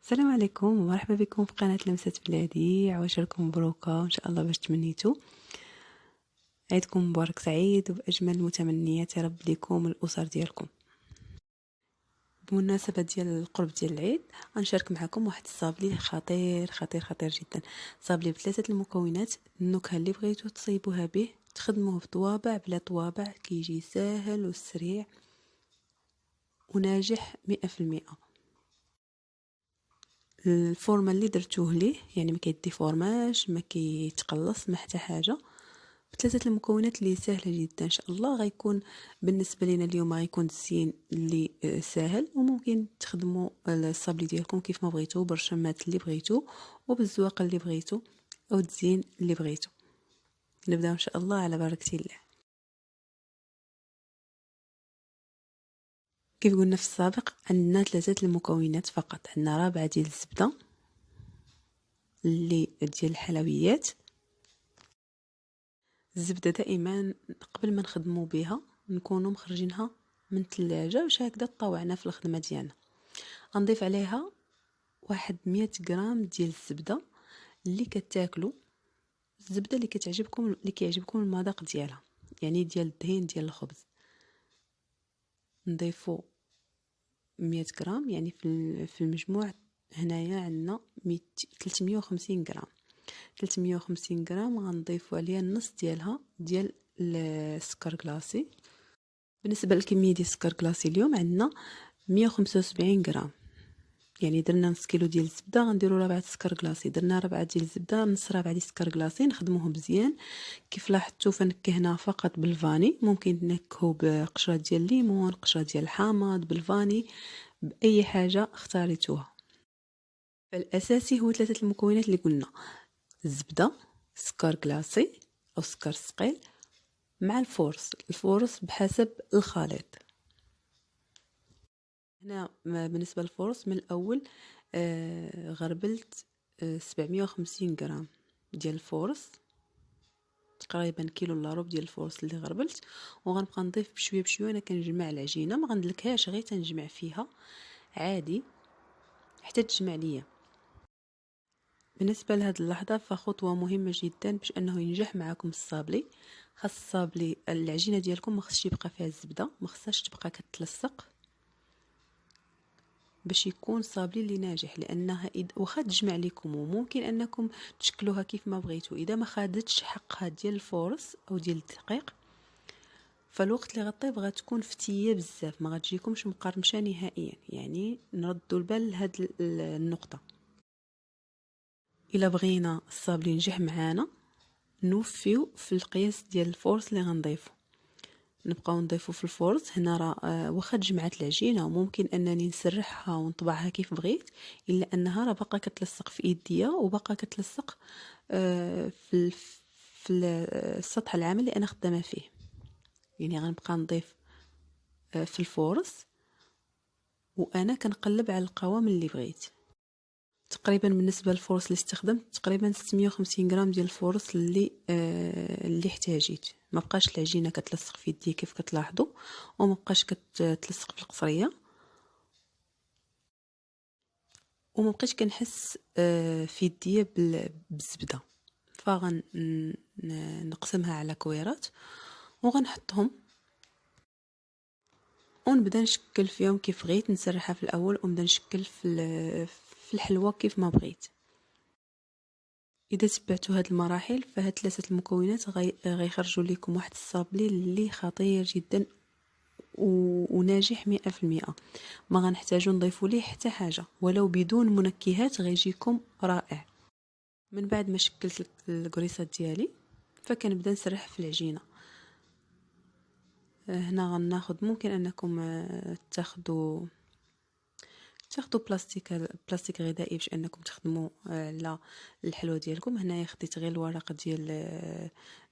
السلام عليكم ومرحبا بكم في قناة لمسة بلادي. عواشركم مبروكة وإن شاء الله باش تمنيتوا. عيدكم مبارك سعيد وبأجمل المتمنيات يا رب ليكم والأسر ديالكم. بمناسبة ديال القرب ديال العيد غنشارك معكم واحد الصابلي خطير خطير خطير جدا. صابلي بثلاثة المكونات، النكهة اللي بغيتو تصيبوها به تخدموه بطوابع بلا طوابع، كيجي ساهل وسريع وناجح 100%. الفورمه اللي درتوه ليه يعني ما كيديفورماش، ما كيتقلص، ما حتى حاجه. بثلاثه المكونات اللي سهله جدا ان شاء الله. غيكون بالنسبه لنا اليوم غيكون الزين اللي ساهل، وممكن تخدموا الصابلي ديالكم كيف ما بغيتو، بالرشمات اللي بغيتو وبالزواق اللي بغيتو او الزين اللي بغيتو. نبداو ان شاء الله على بركه الله. كيف قلنا في السابق عندنا ثلاثه المكونات فقط. عندنا رابعه ديال الزبده اللي ديال الحلويات. الزبده دائما قبل ما نخدموا بها نكونوا مخرجينها من الثلاجه باش هكذا طوعنا في الخدمه ديالنا. غنضيف عليها واحد 100 غرام ديال الزبده اللي كتاكلوا، الزبده اللي كتعجبكم، اللي كيعجبكم المذاق ديالها، يعني ديال الدهين ديال الخبز. نضيفوا 100 غرام، يعني في المجموع هنايا عندنا 350 غرام. 350 غرام غنضيفوا عليها النص ديالها ديال السكر كلاصي. بالنسبه للكميه ديال السكر كلاصي اليوم عندنا 175 غرام، يعني درنا نص كيلو ديال الزبده غنديروا ربعه سكر كلاصي. درنا ربعه ديال الزبده، نص ربعه ديال السكر كلاصي، نخدموه مزيان. كيف لاحظتوا فنكهنا فقط بالفاني، ممكن تنكهوا بقشره ديال الليمون، قشره ديال الحامض، بالفاني، باي حاجه اختاريتوها. فالاساسي هو ثلاثه المكونات اللي قلنا: الزبده، سكر كلاصي او سكر ثقيل، مع الفورس بحسب الخليط. هنا بالنسبه للفورس من الاول غربلت 750 غرام ديال الفورس، تقريبا كيلو الا ربع ديال الفورس اللي غربلت. وغنبقى نضيف بشويه بشويه. انا كنجمع العجينه، ما غندلكهاش، غير تنجمع فيها عادي حتى تجمع ليا. بالنسبه لهاد اللحظه فخطوه مهمه جدا باش انه ينجح معكم الصابلي. خاص الصابلي العجينه ديالكم ما خصش يبقى فيها الزبده، ما خصهاش تبقى كتلصق باش يكون صابلي اللي ناجح. لانها واخا تجمع لكم وممكن انكم تشكلوها كيف ما بغيتو، اذا ما خدتش حقها ديال الفورس او ديال الدقيق فالوقت اللي غطيب غتكون فتيه بزاف، ما غتجيكمش مقرمشه نهائيا. يعني نردوا البال لهاد النقطه. الا بغينا الصابلي ينجح معانا نوفيو في القياس ديال الفورس اللي غنضيفو. نبقاو نضيفو في الفرن. هنا راه واخا تجمعت العجينه وممكن انني نسرحها ونطبعها كيف بغيت، الا انها راه باقا كتلصق في ايديا وباقا كتلصق في السطح العامل اللي انا خدامه فيه. يعني غنبقى نضيف في الفورس وانا كنقلب على القوام اللي بغيت. تقريبا بالنسبه للفورس اللي استخدمت تقريبا 650 غرام ديال الفورس اللي احتاجيت. ما بقاش العجينه كتلصق في يدي كيف كتلاحظوا، وما بقاش كتلصق في القصريه، وما بقيتش كنحس في يدي بالزبده. نقسمها على كويرات وغنحطهم ونبدا نشكل فيهم كيف بغيت. نسرحها في الاول ونبدا نشكل في الحلوه كيف ما بغيت. اذا تبعتوا هاد المراحل فهاد ثلاثه المكونات غيخرجوا لكم واحد الصابلي اللي خطير جدا وناجح 100%. ما غنحتاجوا نضيفوا ليه حتى حاجه، ولو بدون منكهات غيجيكم رائع. من بعد ما شكلت الكريسات ديالي فكنبدا نسرح في العجينه. هنا غناخذ، ممكن انكم تاخذوا بلاستيك غذائي باش انكم تخدموا على الحلوه ديالكم. هنايا خديت غير الورق ديال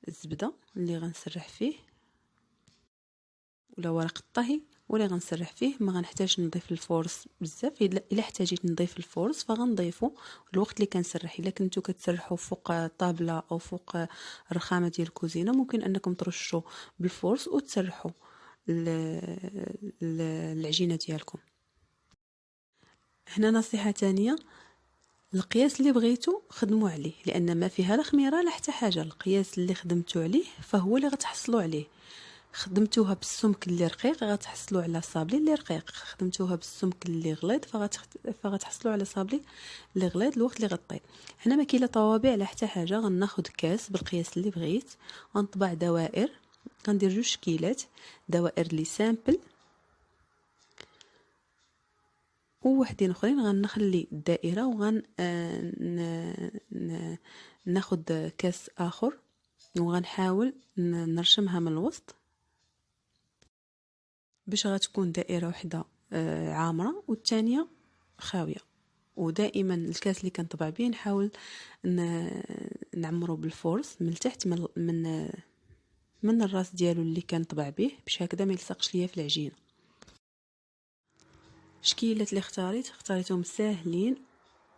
الزبده اللي غنسرح فيه، ولا ورق الطهي ولا غنسرح فيه. ما غنحتاج نضيف الفورس بزاف. الا احتاجيت نضيف الفورس فغنضيفه الوقت اللي كنسرح. الا كنتو كتسرحوا فوق طابله او فوق الرخامه ديال الكوزينه ممكن انكم ترشوا بالفورس وتسرحوا العجينه ديالكم. هنا نصيحة تانية، القياس اللي بغيتو خدموا عليه، لان ما فيها لا خميره لا حتى حاجه. القياس اللي خدمتو عليه فهو اللي غتحصلوا عليه. خدمتوها بالسمك اللي رقيق غتحصلوا على صابلي اللي رقيق، خدمتوها بالسمك اللي غليظ فغتحصلوا على صابلي اللي غليظ الوقت اللي غطيب. هنا ما كاين لا طوابع لا حتى حاجه. غناخذ كاس بالقياس اللي بغيت، غنطبع دوائر، غندير 2 شكيلات دوائر لي سامبل، ووحدين اخرين غنخلي الدائره وغن ناخذ كاس اخر وغنحاول نرشمها من الوسط باش غتكون دائره وحده عامره والثانيه خاويه. ودائما الكاس اللي كنطبع به نحاول نعمره بالفورس من التحت من الراس ديالو اللي كنطبع به باش هكذا ما يلصقش ليا في العجينه. شكيلات اللي اختاريتهم ساهلين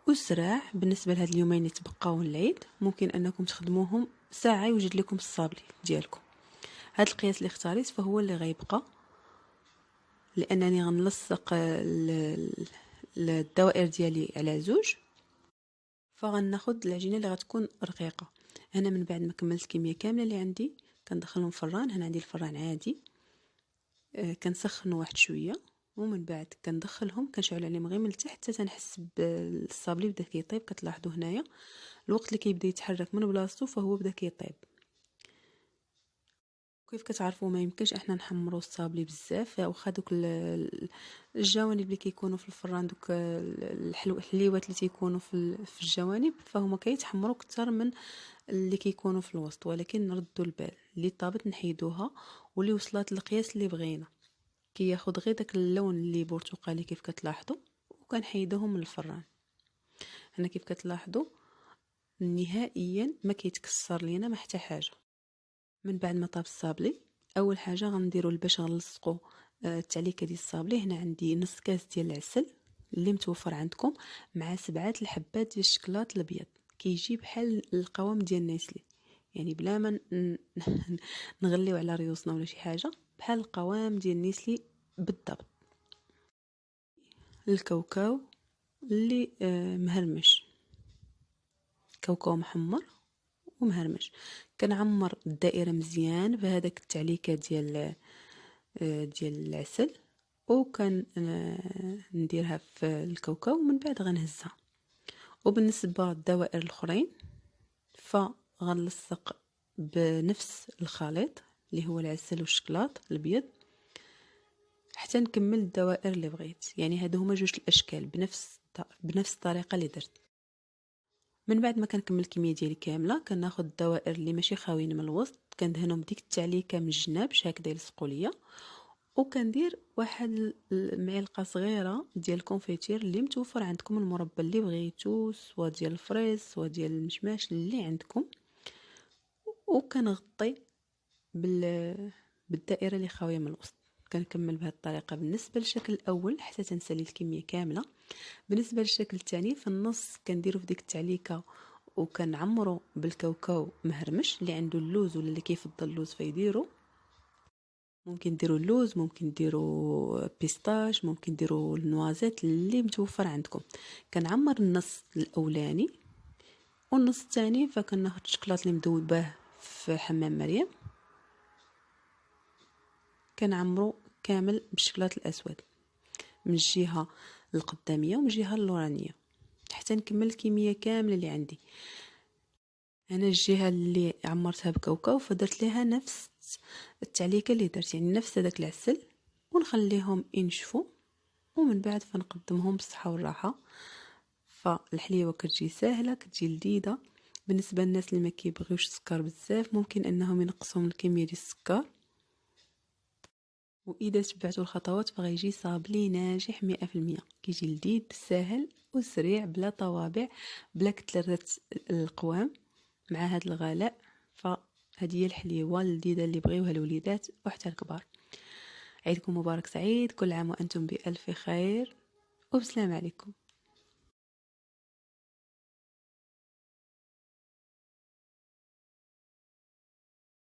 وسراع بالنسبه لهاد اليومين اللي تبقاو العيد. ممكن انكم تخدموهم ساعه يوجد لكم الصابلي ديالكم. هاد القياس اللي اختاريت فهو اللي غيبقى، لانني غنلصق الدوائر ديالي على زوج، فغناخد العجينه اللي غتكون رقيقه. هنا من بعد ما كملت الكميه كامله اللي عندي كندخلهم فران. هنا عندي الفران عادي، كنسخنوا واحد شويه ومن بعد كندخلهم كنشعل عليهم غير من التحت حتى تنحس بالصابلي بدا كيطيب. كتلاحظوا هنايا الوقت اللي كيبدا يتحرك من بلاصتو فهو بدا كيطيب. كيف كتعرفوا ما يمكنش احنا نحمروا الصابلي بزاف، واخا دوك الجوانب اللي كيكونوا في الفران، دوك الحليوات اللي تيكونوا في الجوانب فهما كيتحمروا اكثر من اللي كيكونوا في الوسط. ولكن نردوا البال اللي طابت نحيدوها واللي وصلت للقياس اللي بغينا كياخذ غير داك اللون اللي برتقالي كيف كتلاحظوا، وكنحيدوهم من الفران. هنا كيف كتلاحظوا نهائيا ما كيتكسر لينا ما حتى حاجه. من بعد ما طاب الصابلي اول حاجه غنديروا باش غنلصقوا التعليكه ديال الصابلي. هنا عندي نص كاس ديال العسل اللي متوفر عندكم مع 7 الحبات ديال الشكلاط الابيض، كيجي بحال القوام ديال النسلي، يعني بلا ما نغليو على ريوسنا ولا شي حاجه، بحال القوام ديال النسلي بالضبط. الكاوكاو اللي مهرمش، كاوكاو محمر ومهرمش، كنعمر الدائره مزيان بهذاك التعليكه ديال العسل، وكان نديرها في الكاوكاو ومن بعد غنهزها. وبالنسبه للدوائر الاخرين فغنلصق بنفس الخليط اللي هو العسل والشكلاط الابيض حتى نكمل الدوائر اللي بغيت. يعني هادو هما جوج الاشكال بنفس الطريقه اللي درت. من بعد ما كنكمل الكميه ديالي كامله كناخذ الدوائر اللي ماشي خاويين من الوسط كندهنهم بديك التعليكه من الجناب باش هكذا يلصقوا ليا، وكندير واحد المعلقه صغيره ديال الكونفيتير اللي متوفر عندكم، المربى اللي بغيتو سواء ديال الفريز سواء ديال المشماش اللي عندكم، وكنغطي بالدائره اللي خاويه من الوسط. كنكمل بهذه الطريقه بالنسبه للشكل الاول حتى تنسالي الكميه كامله. بالنسبه للشكل الثاني في النص كنديروا في ديك التعليكه وكنعمروا بالكاوكاو مهرمش اللي عنده اللوز ولا اللي كيفضل اللوز فيديروا. ممكن ديروا اللوز، ممكن ديروا بيستاش، ممكن ديروا النوازيت اللي متوفر عندكم. كنعمر النص الاولاني والنص الثاني فكناخذ الشكلاط اللي مذوباه في حمام مريم كنعمرو كامل بالشكلاط الاسود من الجهه القداميه ومن الجهه اللورانيه حتى نكمل الكميه كامله اللي عندي. انا الجهه اللي عمرتها بكاوكاو فدرت لها نفس التعليكه اللي درت، يعني نفس هذاك العسل، ونخليهم ينشفوا ومن بعد فنقدمهم بالصحه والراحه. فالحليوه كتجي سهله كتجي لذيذه. بالنسبه للناس اللي ما كيبغيوش السكر بزاف ممكن انهم ينقصوا من الكميه ديال السكر، واذا تبعتوا الخطوات فغيجي صابلي ناجح 100%. كيجي لذيذ سهل وسريع بلا طوابع بلا كتلة القوام مع هذا الغلاء. فهذه هي الحليوه اللذيذه اللي بغيوها الوليدات وحتى الكبار. عيدكم مبارك سعيد، كل عام وانتم بالف خير وبسلام عليكم.